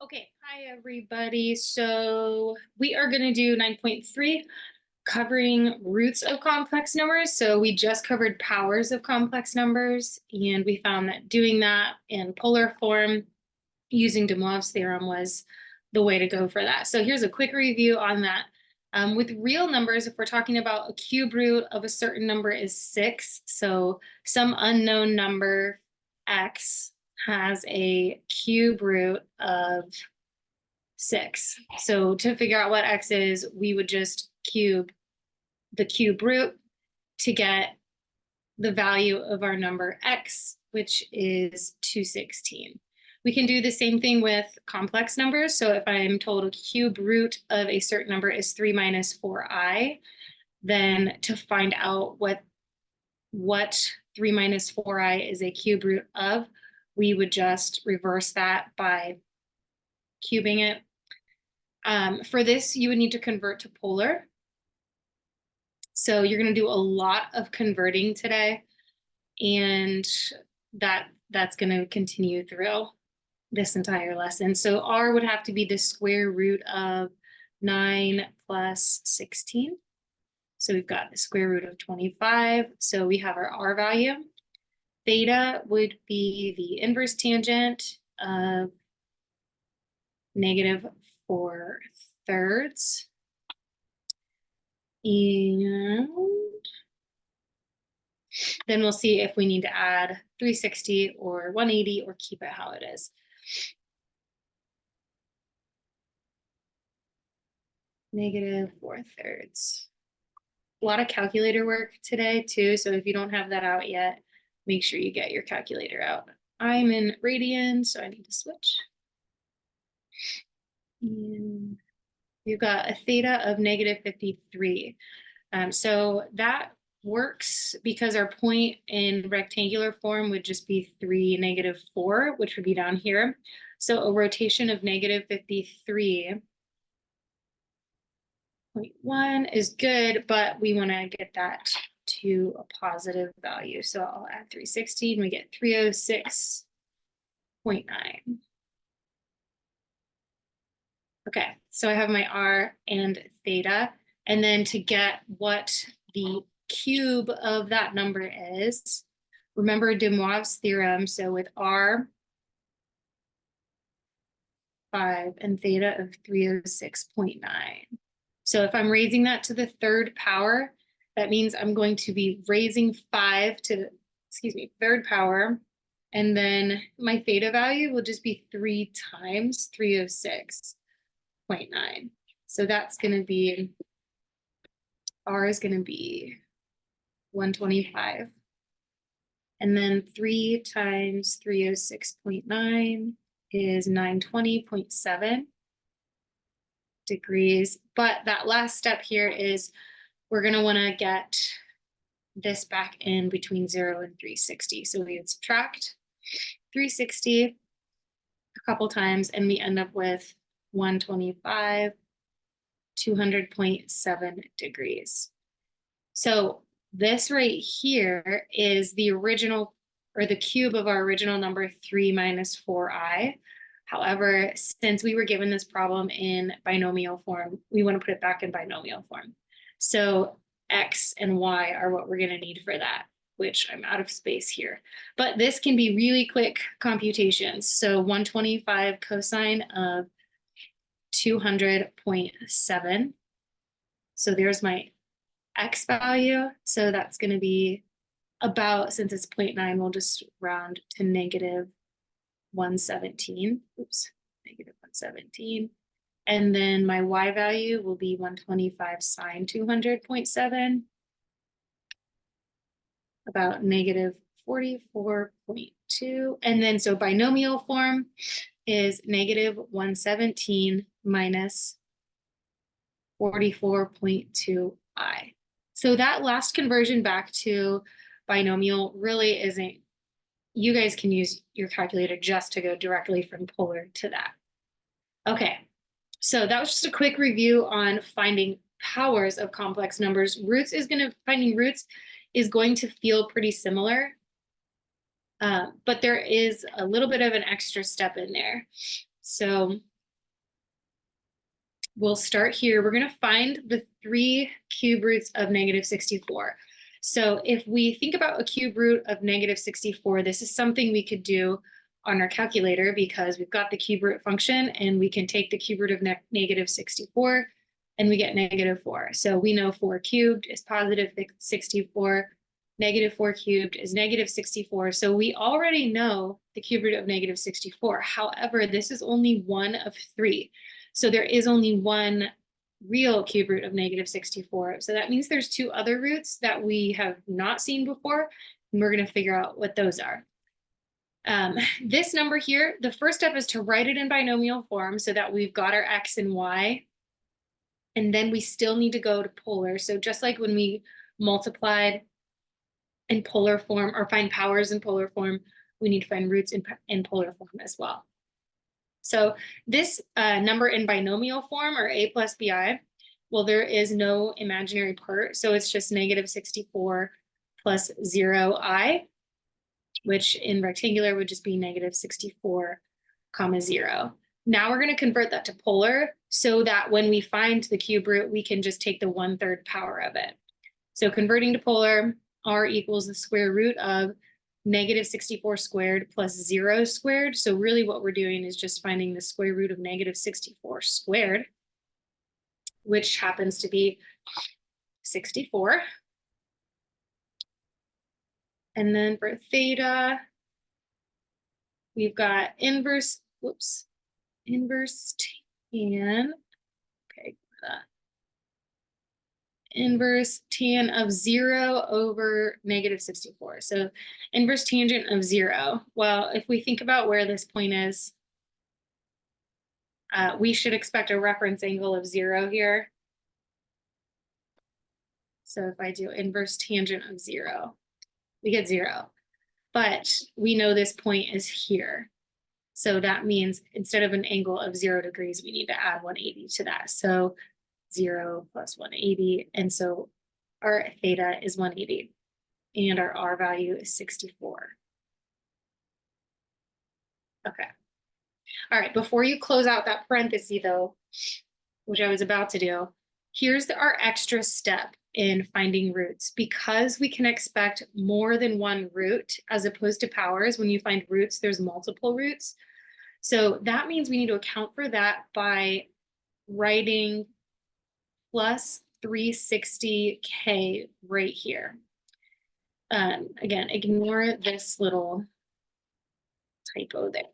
Okay, hi everybody. So we are going to do 9.3, covering roots of complex numbers. So we just covered powers of complex numbers, and we found that doing that in polar form using de Moivre's theorem was the way to go for that. So here's a quick review on that. With real numbers, if we're talking about a cube root of a certain number is 6, so some unknown number x has a cube root of 6. So to figure out what x is, we would just cube the cube root to get the value of our number x, which is 216. We can do the same thing with complex numbers. So if I'm told a cube root of a certain number is 3 minus 4i, then to find out what 3 minus 4i is a cube root of, we would just reverse that by cubing it. For this, you would need to convert to polar. So you're going to do a lot of converting today, and that's going to continue through this entire lesson. So r would have to be the square root of 9 plus 16. So we've got the square root of 25. So we have our r value. Theta would be the inverse tangent of -4/3. And then we'll see if we need to add 360 or 180 or keep it how it is. -4/3. A lot of calculator work today too, so if you don't have that out yet, make sure you get your calculator out. I'm in radian, so I need to switch. And we've got a theta of -53. So that works because our point in rectangular form would just be 3, -4, which would be down here. So a rotation of -53.1 is good, but we want to get that to a positive value. So I'll add 360 and we get 306.9. Okay, so I have my r and theta. And then to get what the cube of that number is, remember de Moivre's theorem. So with r 5 and theta of 306.9. So if I'm raising that to the third power, that means I'm going to be raising 5 to the, third power. And then my theta value will just be 3 times 306.9. So that's going to be, r is going to be 125. And then 3 times 306.9 is 920.7 degrees. But that last step here is we're going to want to get this back in between 0 and 360. So we would subtract 360 a couple times, and we end up with 125, 200.7 degrees. So this right here is the original, or the cube of our original number 3 minus 4i. However, since we were given this problem in binomial form, we want to put it back in binomial form. So x and y are what we're going to need for that, which I'm out of space here. But this can be really quick computations. So 125 cosine of 200.7. So there's my x value. So that's going to be about, since it's 0.9, we'll just round to -117. Oops, -117. And then my y value will be 125 sine 200.7, about -44.2. And then so binomial form is -117 minus 44.2i. So that last conversion back to binomial really isn't, you guys can use your calculator just to go directly from polar to that. Okay, so that was just a quick review on finding powers of complex numbers. Finding roots is going to feel pretty similar, but there is a little bit of an extra step in there. So we'll start here. We're going to find the 3 cube roots of -64. So if we think about a cube root of -64, this is something we could do on our calculator because we've got the cube root function and we can take the cube root of -64 and we get -4. So we know 4 cubed is positive 64, -4 cubed is -64. So we already know the cube root of -64. However, this is only one of 3. So there is only one real cube root of -64. So that means there's 2 other roots that we have not seen before, and we're going to figure out what those are. This number here, the first step is to write it in binomial form so that we've got our x and y, and then we still need to go to polar. So just like when we multiplied in polar form or find powers in polar form, we need to find roots in polar form as well. So this number in binomial form, or a plus bi, well, there is no imaginary part. So it's just -64 plus 0i, which in rectangular would just be -64, 0. Now we're going to convert that to polar so that when we find the cube root, we can just take the 1/3 power of it. So converting to polar, r equals the square root of -64 squared plus 0 squared. So really what we're doing is just finding the square root of -64 squared, which happens to be 64. And then for theta, we've got inverse tan, okay, inverse tan of 0 over -64. So inverse tangent of 0. Well, if we think about where this point is, we should expect a reference angle of 0 here. So if I do inverse tangent of 0, we get 0. But we know this point is here. So that means instead of an angle of 0 degrees, we need to add 180 to that. So 0 plus 180. And so our theta is 180. And our R value is 64. Okay. All right, before you close out that parenthesis though, which I was about to do, here's our extra step in finding roots. Because we can expect more than one root as opposed to powers, when you find roots, there's multiple roots. So that means we need to account for that by writing plus 360k right here. Again, ignore this little typo there.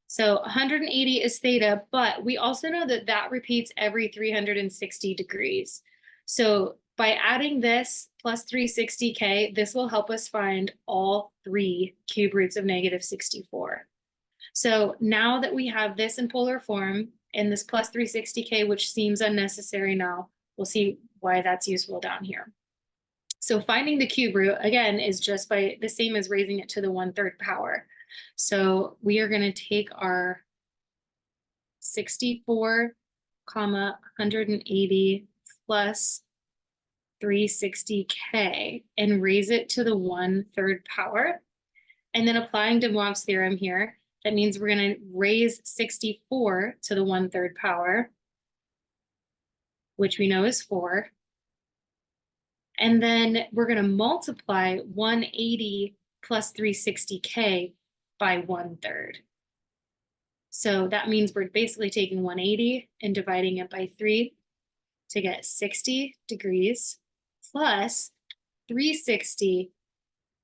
So 180 is theta, but we also know that that repeats every 360 degrees. So by adding this plus 360k, this will help us find all 3 cube roots of -64. So now that we have this in polar form and this plus 360k, which seems unnecessary now, we'll see why that's useful down here. So finding the cube root, again, is just by the same as raising it to the 1/3 power. So we are going to take our 64, 180 plus 360k and raise it to the 1/3 power. And then applying de Moivre's theorem here, that means we're going to raise 64 to the 1/3 power, which we know is 4. And then we're going to multiply 180 plus 360k by 1/3. So that means we're basically taking 180 and dividing it by 3 to get 60 degrees plus 360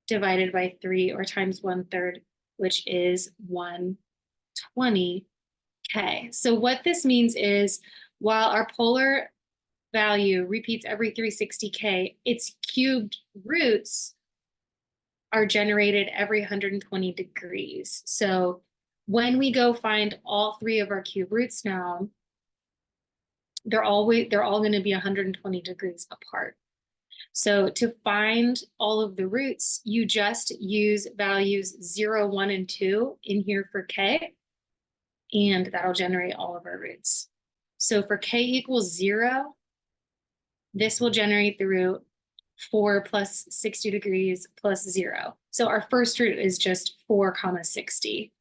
divided by 3 or times 1/3, which is 120k. So what this means is while our polar value repeats every 360k, its cubed roots are generated every 120 degrees. So when we go find all 3 of our cube roots now, they're all going to be 120 degrees apart. So to find all of the roots, you just use values 0, 1, and 2 in here for k, and that'll generate all of our roots. So for k equals 0, this will generate the root 4 plus 60 degrees plus 0. So our first root is just 4, 60.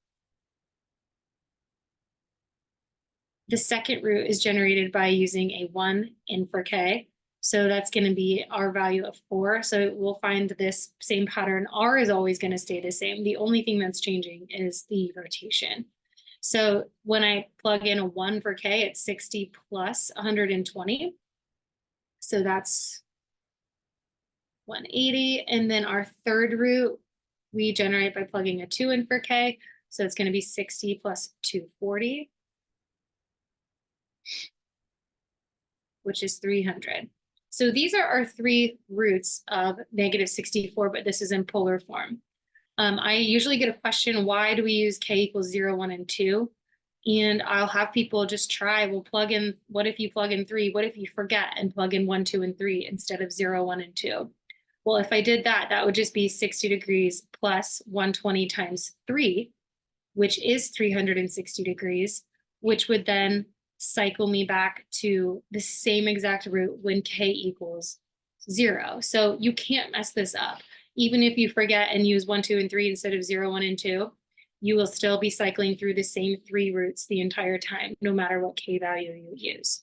The second root is generated by using a 1 in for k. So that's going to be our value of 4. So we'll find this same pattern. R is always going to stay the same. The only thing that's changing is the rotation. So when I plug in a 1 for k, it's 60 plus 120. So that's 180. And then our third root, we generate by plugging a 2 in for k. So it's going to be 60 plus 240, which is 300. So these are our three roots of negative 64, but this is in polar form. I usually get a question, why do we use k equals 0, 1, and 2? And I'll have people just try, well, plug in, what if you plug in 3? What if you forget and plug in 1, 2, and 3 instead of 0, 1, and 2? Well, if I did that, that would just be 60 degrees plus 120 times 3, which is 360 degrees, which would then cycle me back to the same exact root when k equals 0. So you can't mess this up. Even if you forget and use 1, 2, and 3 instead of 0, 1, and 2, you will still be cycling through the same three roots the entire time, no matter what k value you use.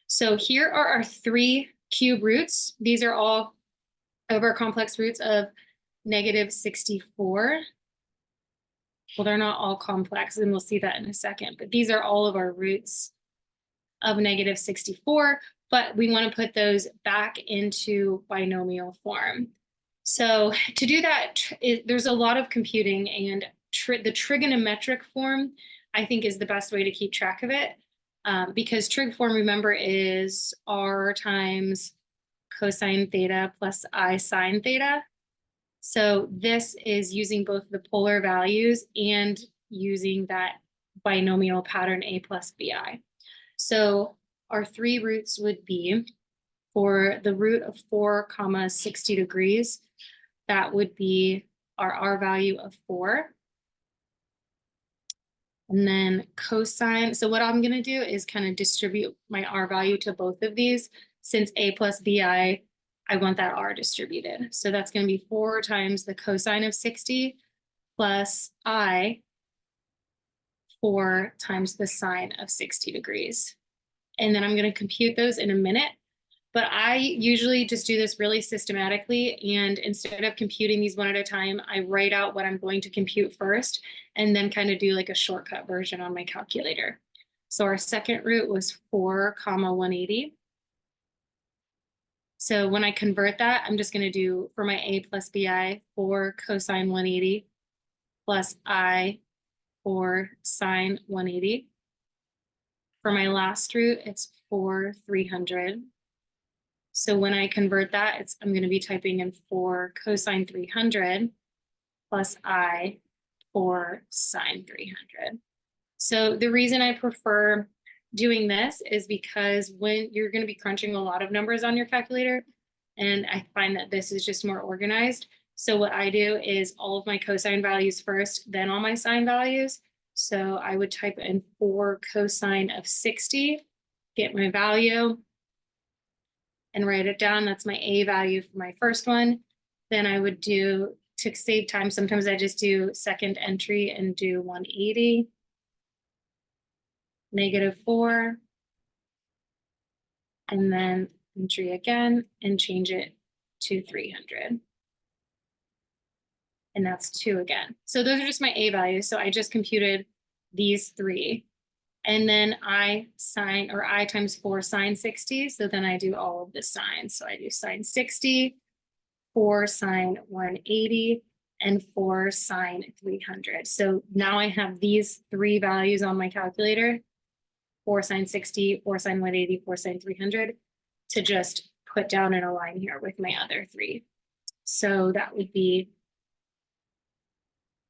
So here are our three cube roots. These are all of our complex roots of negative 64. Well, they're not all complex, and we'll see that in a second, but these are all of our roots of negative 64, but we want to put those back into binomial form. So to do that, there's a lot of computing, and the trigonometric form, I think, is the best way to keep track of it, because trig form, remember, is r times cosine theta plus I sine theta. So this is using both the polar values and using that binomial pattern a plus bi. So our three roots would be, for the root of 4 comma 60 degrees, that would be our R value of 4. And then cosine, so what I'm gonna do is kind of distribute my R value to both of these. Since a plus bi, I want that R distributed. So that's gonna be 4 times the cosine of 60 plus I, 4 times the sine of 60 degrees. And then I'm going to compute those in a minute. But I usually just do this really systematically. And instead of computing these one at a time, I write out what I'm going to compute first, and then kind of do like a shortcut version on my calculator. So our second root was 4 comma 180. So when I convert that, I'm just going to do, for my a plus bi, 4 cosine 180 plus I, 4 sine 180. For my last root, it's 4 300. So when I convert that, I'm going to be typing in 4 cosine 300 plus I, 4 sine 300. So the reason I prefer doing this is because when you're going to be crunching a lot of numbers on your calculator, and I find that this is just more organized. So what I do is all of my cosine values first, then all my sine values. So I would type in 4 cosine of 60, get my value, and write it down. That's my A value for my first one. Then I would do, to save time, sometimes I just do second entry and do 180, -4, and then entry again and change it to 300. And that's 2 again. So those are just my A values. So I just computed these three. And then I times 4 sine 60. So then I do all of the sines. So I do sine 60, 4 sine 180, and 4 sine 300. So now I have these three values on my calculator, 4 sine 60, 4 sine 180, 4 sine 300, to just put down in a line here with my other three. So that would be,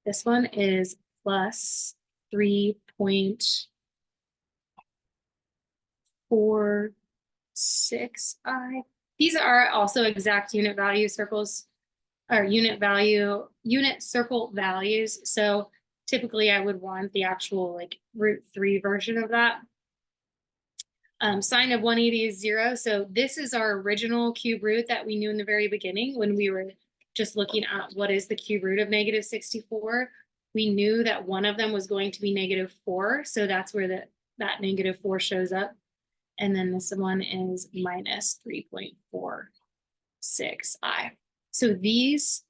this one is plus 3.46i. These are also exact unit value circles, or unit circle values. So typically I would want the actual like √3 version of that. Sine of 180 is 0. So this is our original cube root that we knew in the very beginning when we were just looking at what is the cube root of -64. We knew that one of them was going to be -4. So that's where that -4 shows up. And then this one is minus 3.46i. So these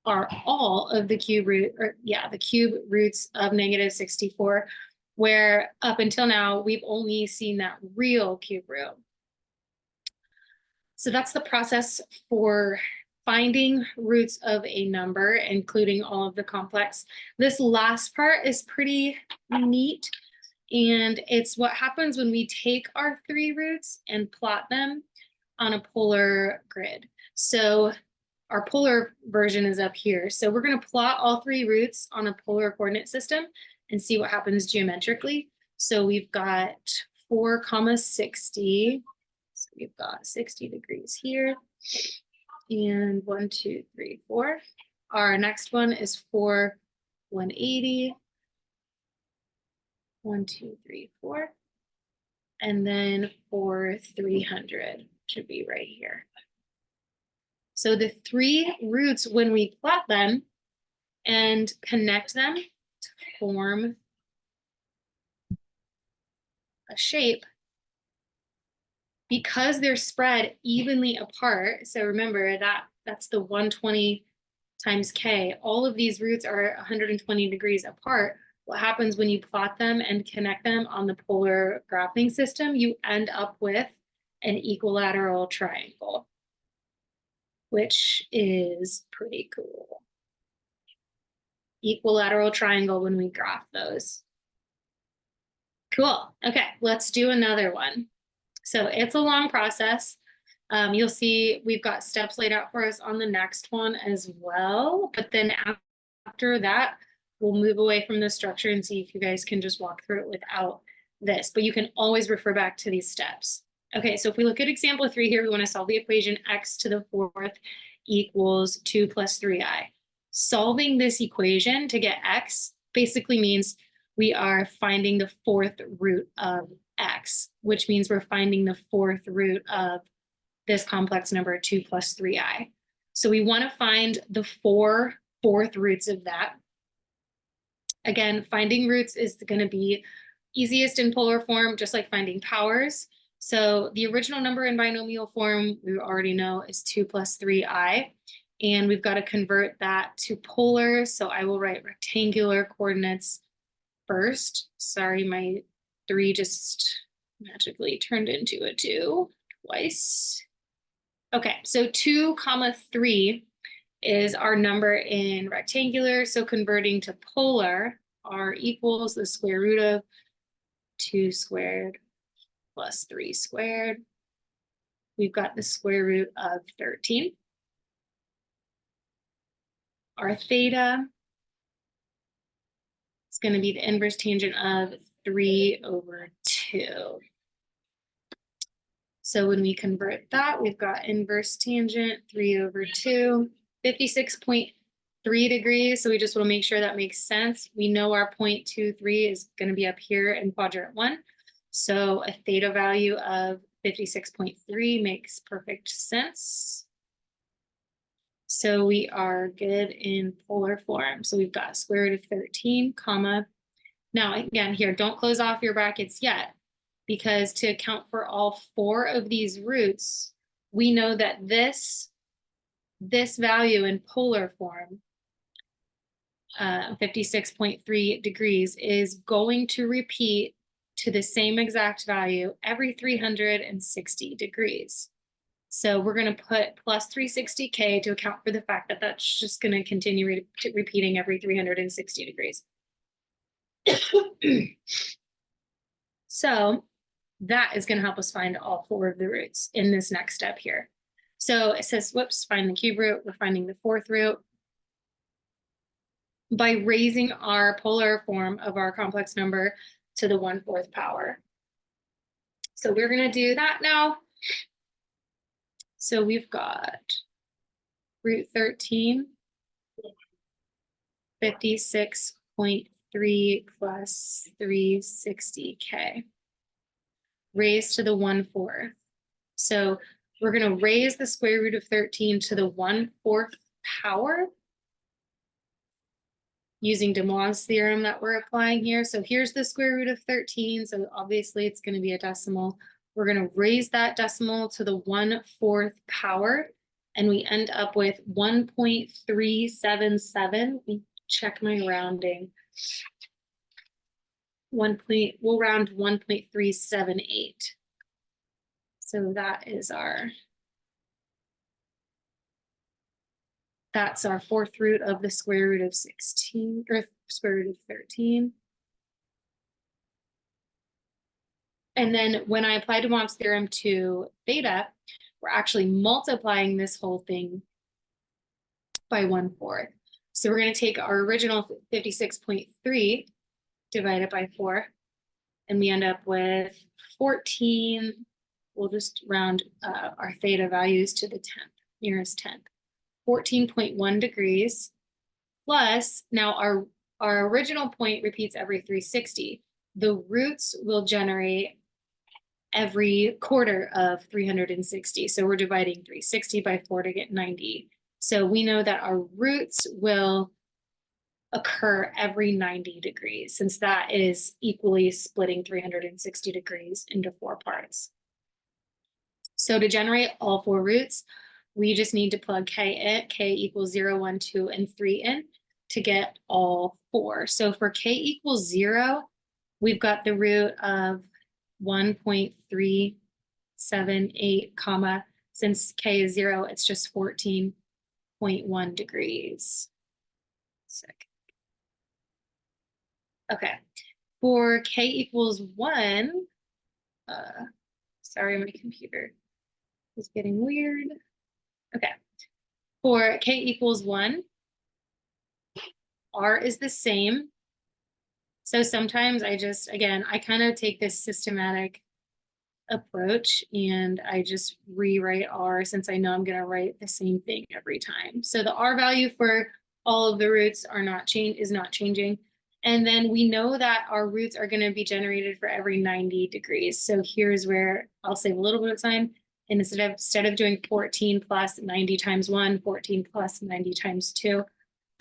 are all of the cube root, or yeah, the cube roots of -64, where up until now, we've only seen that real cube root. So that's the process for finding roots of a number, including all of the complex. This last part is pretty neat. And it's what happens when we take our 3 roots and plot them on a polar grid. So our polar version is up here. So we're going to plot all 3 roots on a polar coordinate system and see what happens geometrically. So we've got 4, 60. So we've got 60 degrees here. And 1, 2, 3, 4. Our next one is 4, 180. 1, 2, 3, 4. And then 4, 300 should be right here. So the 3 roots, when we plot them and connect them to form a shape, because they're spread evenly apart, so remember that's the 120 times k, all of these roots are 120 degrees apart. What happens when you plot them and connect them on the polar graphing system, you end up with an equilateral triangle, which is pretty cool. Equilateral triangle when we graph those. Cool. Okay, let's do another one. So it's a long process. You'll see we've got steps laid out for us on the next one as well. But then after that, we'll move away from the structure and see if you guys can just walk through it without this. But you can always refer back to these steps. Okay, so if we look at example 3 here, we want to solve the equation x to the 4th equals 2 plus 3i. Solving this equation to get x basically means we are finding the 4th root of x, which means we're finding the 4th root of this complex number 2 plus 3i. So we want to find the 4 fourth roots of that. Again, finding roots is going to be easiest in polar form, just like finding powers. So the original number in binomial form, we already know, is 2 plus 3i. And we've got to convert that to polar. So I will write rectangular coordinates first. Sorry, my 3 just magically turned into a 2 twice. Okay, so 2, 3 is our number in rectangular. So converting to polar, r equals the square root of 2 squared plus 3 squared. We've got the square root of 13. Our theta is going to be the inverse tangent of 3 over 2. So when we convert that, we've got inverse tangent 3 over 2, 56.3 degrees. So we just want to make sure that makes sense. We know our 0.23 is going to be up here in quadrant 1. So a theta value of 56.3 makes perfect sense. So we are good in polar form. So we've got square root of 13, comma. Now again, here, don't close off your brackets yet, because to account for all 4 of these roots, we know that this value in polar form, 56.3 degrees, is going to repeat to the same exact value every 360 degrees. So we're going to put plus 360k to account for the fact that that's just going to continue repeating every 360 degrees. So that is going to help us find all 4 of the roots in this next step here. So it says, whoops, find the cube root. We're finding the 4th root by raising our polar form of our complex number to the 1/4 power. So we're going to do that now. So we've got root 13, 56.3 plus 360k raised to the 1/4. So we're going to raise the square root of 13 to the 1/4 power using De Moivre's theorem that we're applying here. So here's the square root of 13. So obviously it's going to be a decimal. We're going to raise that decimal to the 1/4 power, and we end up with 1.377. Let me check my rounding. We'll round 1.378. So that's our 4th root of the square root of 16, or square root of 13. And then when I apply De Moivre's theorem to theta, we're actually multiplying this whole thing by 1/4. So we're going to take our original 56.3, divide it by 4, and we end up with 14. We'll just round our theta values to the 10th, nearest 10th. 14.1 degrees, plus now our original point repeats every 360. The roots will generate every quarter of 360. So we're dividing 360 by 4 to get 90. So we know that our roots will occur every 90 degrees, since that is equally splitting 360 degrees into 4 parts. So to generate all 4 roots, we just need to plug k in, k equals 0, 1, 2, and 3 in to get all 4. So for k equals 0, we've got the root of 1.378, comma, since k is 0, it's just 14.1 degrees. Okay, for k equals 1, sorry, my computer is getting weird. Okay, for k equals 1, r is the same. So sometimes I kind of take this systematic approach and I just rewrite r, since I know I'm going to write the same thing every time. So the r value for all of the roots is not changing. And then we know that our roots are going to be generated for every 90 degrees. So here's where I'll save a little bit of time. And instead of doing 14 plus 90 times 1, 14 plus 90 times 2,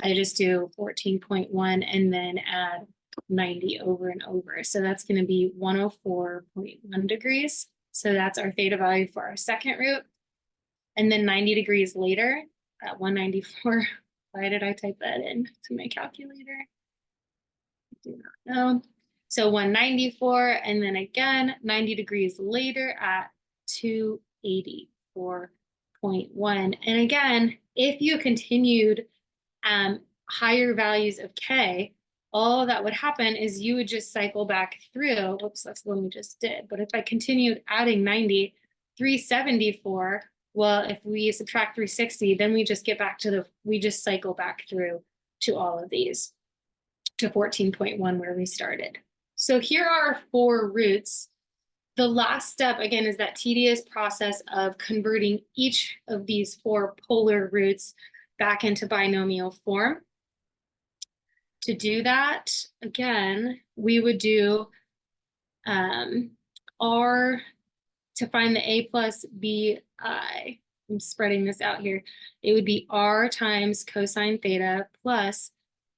I just do 14.1 and then add 90 over and over. So that's going to be 104.1 degrees. So that's our theta value for our second root. And then 90 degrees later at 194. Why did I type that in to my calculator? I do not know. So 194, and then again 90 degrees later at 284.1. And again, if you continued higher values of k, all that would happen is you would just cycle back through. Whoops, that's the one we just did. But if I continued adding 90, 374, well, if we subtract 360, then we just get back to we just cycle back through to all of these, to 14.1 where we started. So here are our 4 roots. The last step, again, is that tedious process of converting each of these 4 polar roots back into binomial form. To do that, again, we would do r to find the a plus b I. I'm spreading this out here. It would be r times cosine theta plus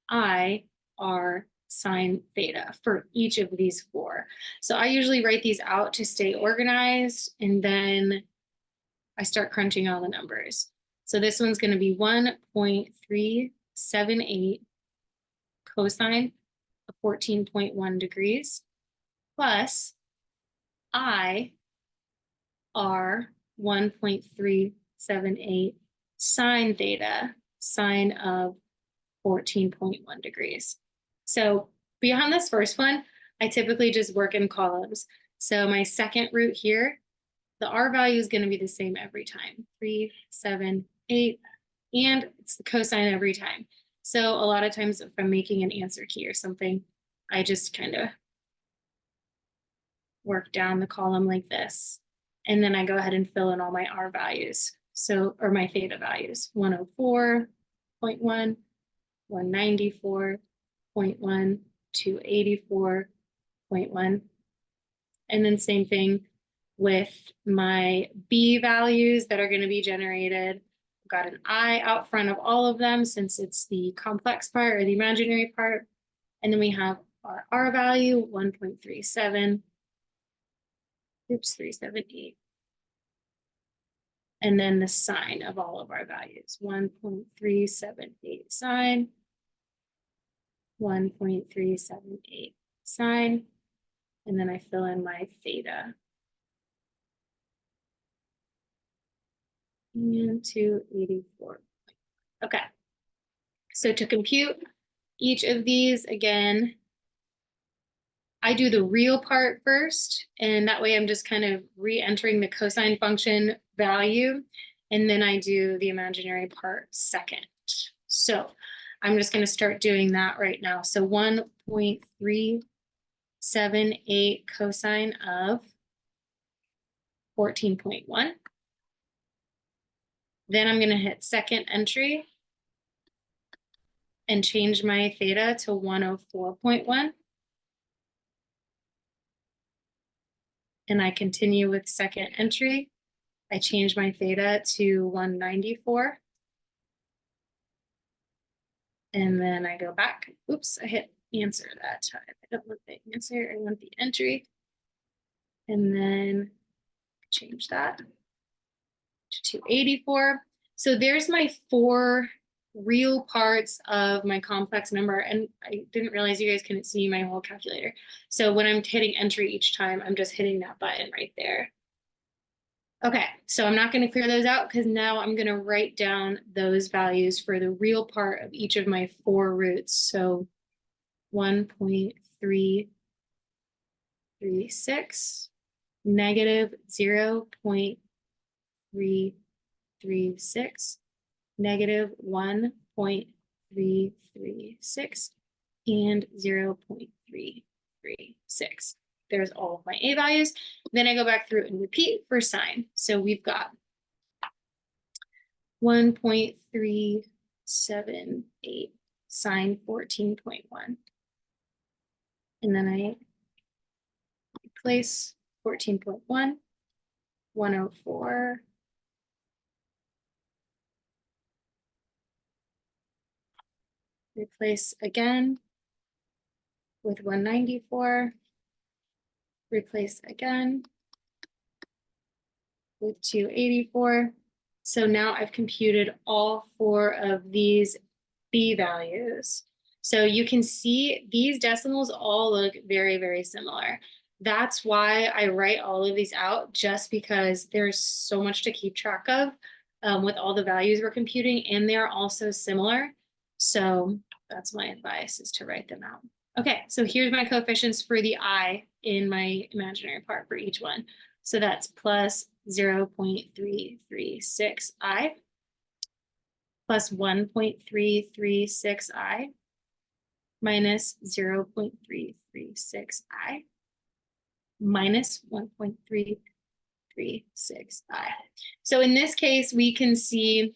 I r sine theta for each of these 4. So I usually write these out to stay organized, and then I start crunching all the numbers. So this one's going to be 1.378 cosine of 14.1 degrees plus I r 1.378 sine theta, sine of 14.1 degrees. So beyond this first one, I typically just work in columns. So my second root here, the r value is going to be the same every time, 3, 7, 8, and it's the cosine every time. So a lot of times if I'm making an answer key or something, I just kind of work down the column like this. And then I go ahead and fill in all my r values. So, or my theta values, 104.1, 194.1, 284.1. And then same thing with my b values that are going to be generated. got an I out front of all of them since it's the complex part or the imaginary part. And then we have our R value, 1.37. Oops, 378. And then the sign of all of our values, 1.378 sign, 1.378 sign, and then I fill in my theta. And 284. Okay. So to compute each of these, again, I do the real part first, and that way I'm just kind of re-entering the cosine function value, and then I do the imaginary part second. So I'm just going to start doing that right now. So 1.378 cosine of 14.1. Then I'm going to hit second entry and change my theta to 104.1. And I continue with second entry. I change my theta to 194. And then I go back. Oops, I hit answer that time. I don't want the answer, I want the entry. And then change that to 284. So there's my 4 real parts of my complex number. And I didn't realize you guys couldn't see my whole calculator. So when I'm hitting entry each time, I'm just hitting that button right there. Okay, so I'm not going to clear those out because now I'm going to write down those values for the real part of each of my 4 roots. So 1.336, negative 0.336, negative 1.336, and 0.336. There's all of my A values. Then I go back through and repeat for sign. So we've got 1.378 sine 14.1. And then I replace 14.1, 104, replace again with 194, replace again with 284. So now I've computed all 4 of these B values. So you can see these decimals all look very, very similar. That's why I write all of these out, just because there's so much to keep track of with all the values we're computing, and they're also similar. So that's my advice, is to write them out. Okay, so here's my coefficients for the I in my imaginary part for each one. So that's plus 0.336I, plus 1.336I, minus 0.336I, minus 1.336I. So in this case, we can see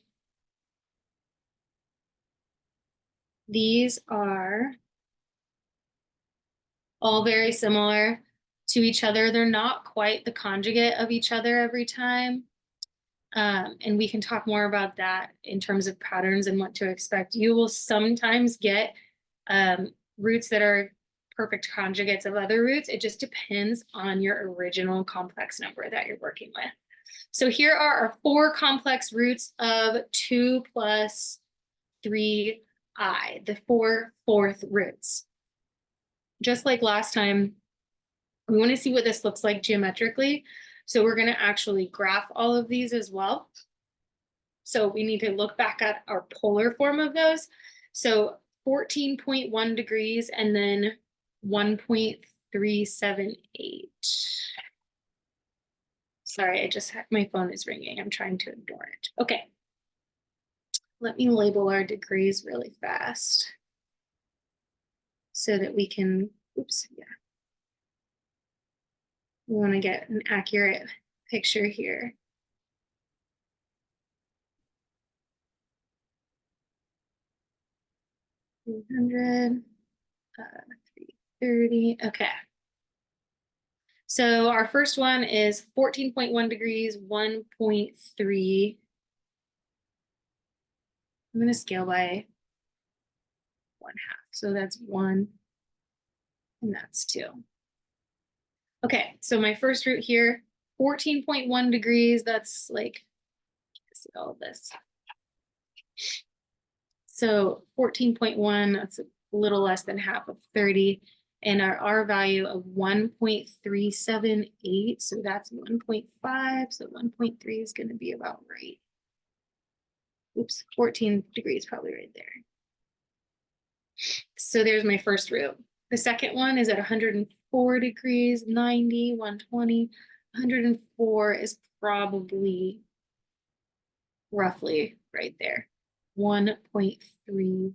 these are all very similar to each other. They're not quite the conjugate of each other every time. And we can talk more about that in terms of patterns and what to expect. You will sometimes get roots that are perfect conjugates of other roots. It just depends on your original complex number that you're working with. So here are our 4 complex roots of 2 plus 3i, the 4 fourth roots. Just like last time, we want to see what this looks like geometrically. So we're going to actually graph all of these as well. So we need to look back at our polar form of those. So 14.1 degrees and then 1.378. Sorry, I just had, my phone is ringing. I'm trying to ignore it. Okay. Let me label our degrees really fast so that we can, oops, yeah. We want to get an accurate picture here. 300, 330, okay. So our first one is 14.1 degrees, 1.3 I'm going to scale by 1/2. So that's 1 and that's 2. Okay, so my first root here, 14.1 degrees. That's like, see all of this. So 14.1, that's a little less than half of 30. And our R value of 1.378. So that's 1.5. So 1.3 is going to be about right. Oops, 14 degrees probably right there. So there's my first root. The second one is at 104 degrees, 90, 120. 104 is probably roughly right there. 1.3.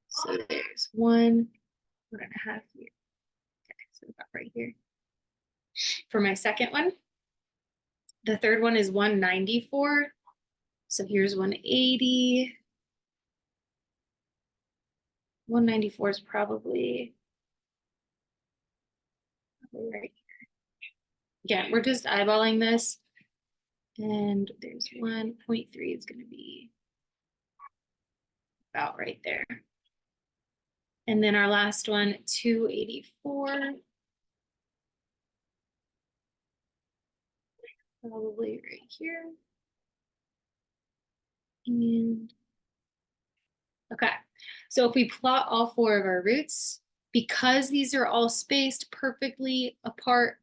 So there's 1.5 here. Okay, so about right here. For my second one, the third one is 194. So here's 180. 194 is probably right here. Again, we're just eyeballing this. And there's 1.3 is going to be about right there. And then our last one, 284. Probably right here. And okay, so if we plot all 4 of our roots, because these are all spaced perfectly apart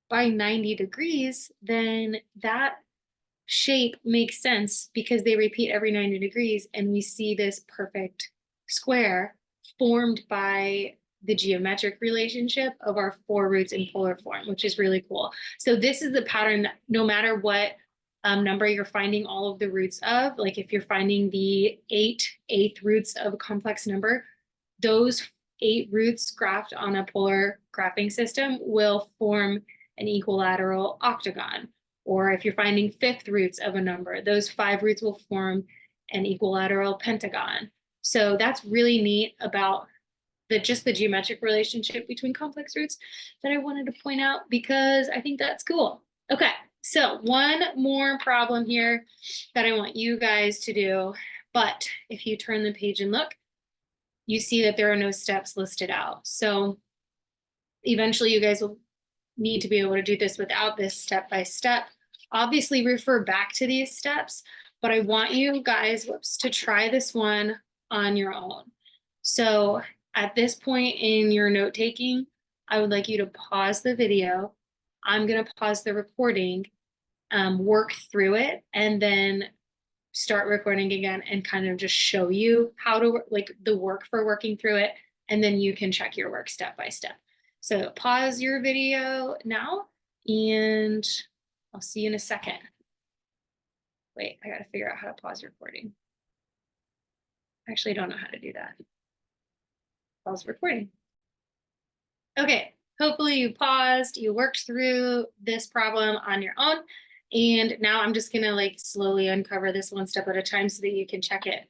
by 90 degrees, then that shape makes sense because they repeat every 90 degrees, and we see this perfect square formed by the geometric relationship of our 4 roots in polar form, which is really cool. So this is the pattern that no matter what number you're finding all of the roots of, like if you're finding the 8/8 roots of a complex number, those 8 roots graphed on a polar graphing system will form an equilateral octagon. Or if you're finding 5th roots of a number, those 5 roots will form an equilateral pentagon. So that's really neat about just the geometric relationship between complex roots that I wanted to point out because I think that's cool. Okay, so one more problem here that I want you guys to do. But if you turn the page and look, you see that there are no steps listed out. So eventually you guys will need to be able to do this without this step by step. Obviously refer back to these steps, but I want you guys to try this one on your own. So at this point in your note taking, I would like you to pause the video. I'm going to pause the recording, work through it, and then start recording again and kind of just show you how to like the work for working through it. And then you can check your work step by step. So pause your video now and I'll see you in a second. Wait, I got to figure out how to pause recording. I actually don't know how to do that. Pause recording. Okay, hopefully you paused, you worked through this problem on your own. And now I'm just gonna like slowly uncover this one step at a time so that you can check it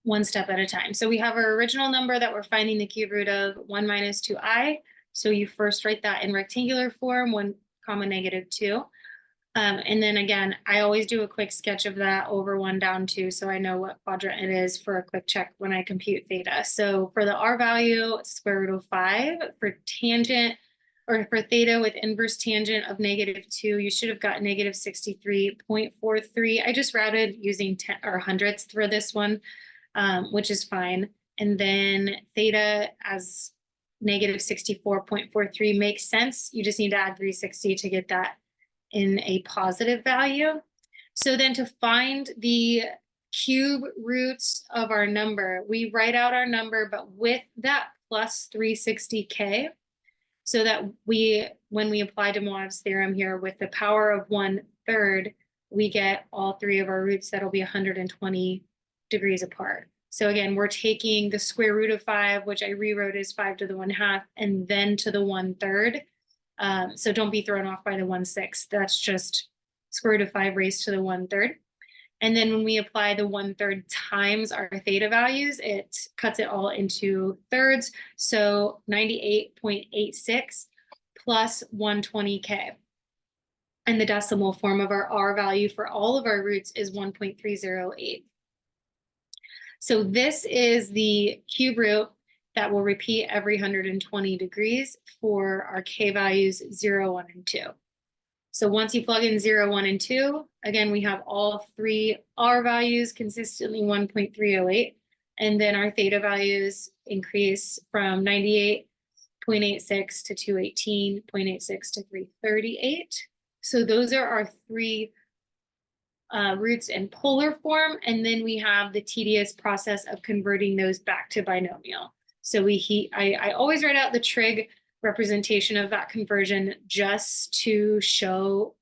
one step at a time. So we have our original number that we're finding the cube root of 1 minus 2i. So you first write that in rectangular form, 1 comma negative 2. And then again, I always do a quick sketch of that over 1 down 2, so I know what quadrant it is for a quick check when I compute theta. So for the R value, square root of 5. For tangent, or for theta with inverse tangent of negative 2, you should have got negative 63.43. I just rounded using 10 or hundredths for this one, which is fine. And then theta as negative 64.43 makes sense. You just need to add 360 to get that in a positive value. So then to find the cube roots of our number, we write out our number, but with that plus 360k, so that when we apply de Moivre's theorem here with the power of 1/3, we get all 3 of our roots that'll be 120 degrees apart. So again, we're taking the square root of 5, which I rewrote as 5 to the 1/2, and then to the 1/3. So don't be thrown off by the 1/6. That's just square root of 5 raised to the 1/3. And then when we apply the 1/3 times our theta values, it cuts it all into thirds. So 98.86 plus 120k. And the decimal form of our R value for all of our roots is 1.308. So this is the cube root that will repeat every 120 degrees for our K values 0, 1, and 2. So once you plug in 0, 1, and 2, again, we have all three R values consistently 1.308. And then our theta values increase from 98.86 to 218.86 to 338. So those are our three roots in polar form. And then we have the tedious process of converting those back to binomial. So I always write out the trig representation of that conversion just to show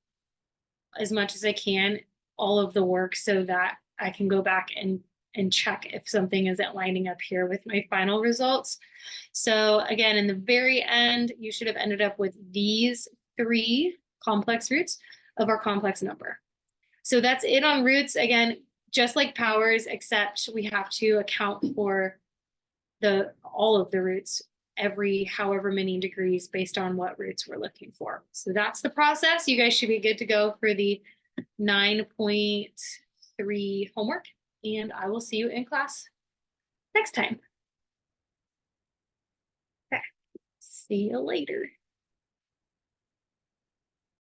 as much as I can all of the work so that I can go back and check if something isn't lining up here with my final results. So again, in the very end, you should have ended up with these three complex roots of our complex number. So that's it on roots. Again, just like powers, except we have to account for all of the roots every however many degrees based on what roots we're looking for. So that's the process. You guys should be good to go for the 9.3 homework, and I will see you in class next time. Okay. See you later.